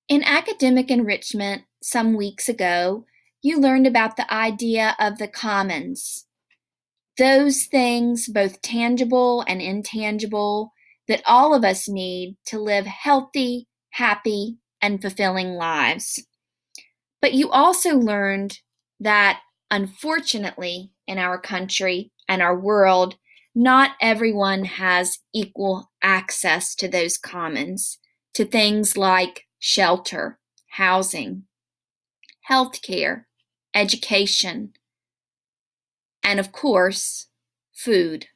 In academic enrichment some weeks ago, you learned about the idea of the commons, those things, both tangible and intangible, that all of us need to live healthy, happy, and fulfilling lives. But you also learned that, unfortunately, in our country and our world, not everyone has equal access to those commons, to things like shelter, housing, healthcare, education, and of course, food.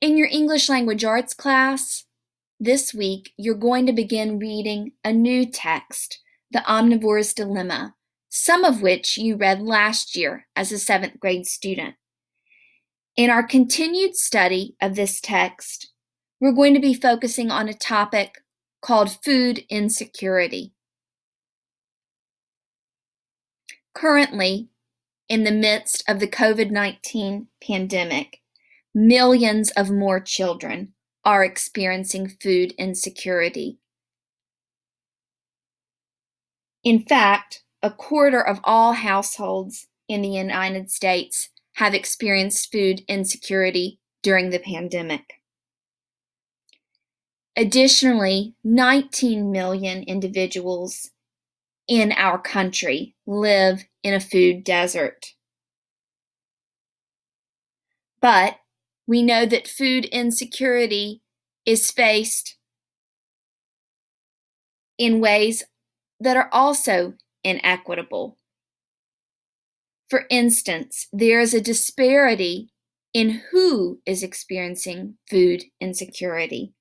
In your English Language Arts class, this week you're going to begin reading a new text, The Omnivore's Dilemma, some of which you read last year as a 7th grade student. In our continued study of this text, we're going to be focusing on a topic called food insecurity. Currently, in the midst of the COVID-19 pandemic, millions of more children are experiencing food insecurity. In fact, a quarter of all households in the United States have experienced food insecurity during the pandemic. Additionally, 19 million individuals in our country live in a food desert. But we know that food insecurity is faced in ways that are also inequitable. For instance, there is a disparity in who is experiencing food insecurity.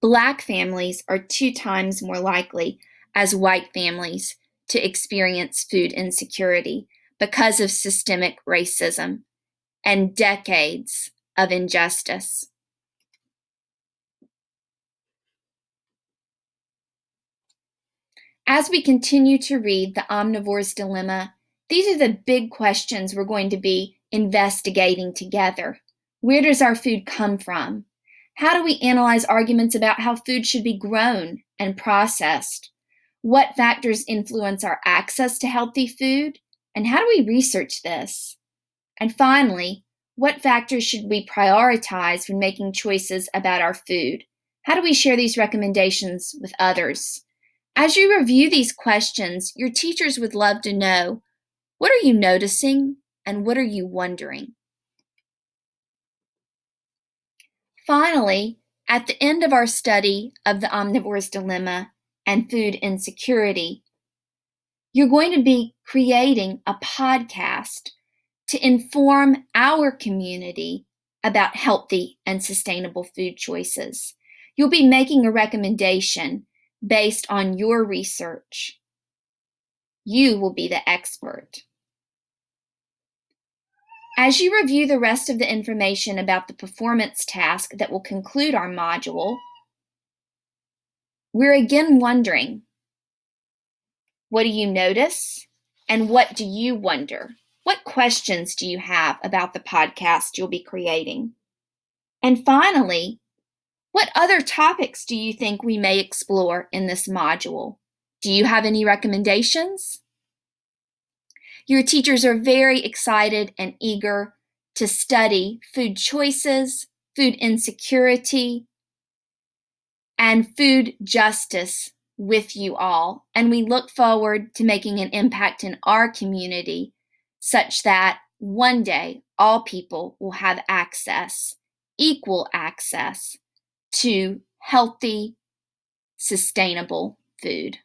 Black families are 2 times more likely as white families to experience food insecurity because of systemic racism and decades of injustice. As we continue to read The Omnivore's Dilemma, these are the big questions we're going to be investigating together. Where does our food come from? How do we analyze arguments about how food should be grown and processed? What factors influence our access to healthy food? And how do we research this? And finally, what factors should we prioritize when making choices about our food? How do we share these recommendations with others? As you review these questions, your teachers would love to know, what are you noticing and what are you wondering? Finally, at the end of our study of the Omnivore's Dilemma and food insecurity, you're going to be creating a podcast to inform our community about healthy and sustainable food choices. You'll be making a recommendation based on your research. You will be the expert. As you review the rest of the information about the performance task that will conclude our module, we're again wondering, what do you notice and what do you wonder? What questions do you have about the podcast you'll be creating? And finally, what other topics do you think we may explore in this module? Do you have any recommendations? Your teachers are very excited and eager to study food choices, food insecurity, and food justice with you all. And we look forward to making an impact in our community such that one day all people will have access, equal access to healthy, sustainable food.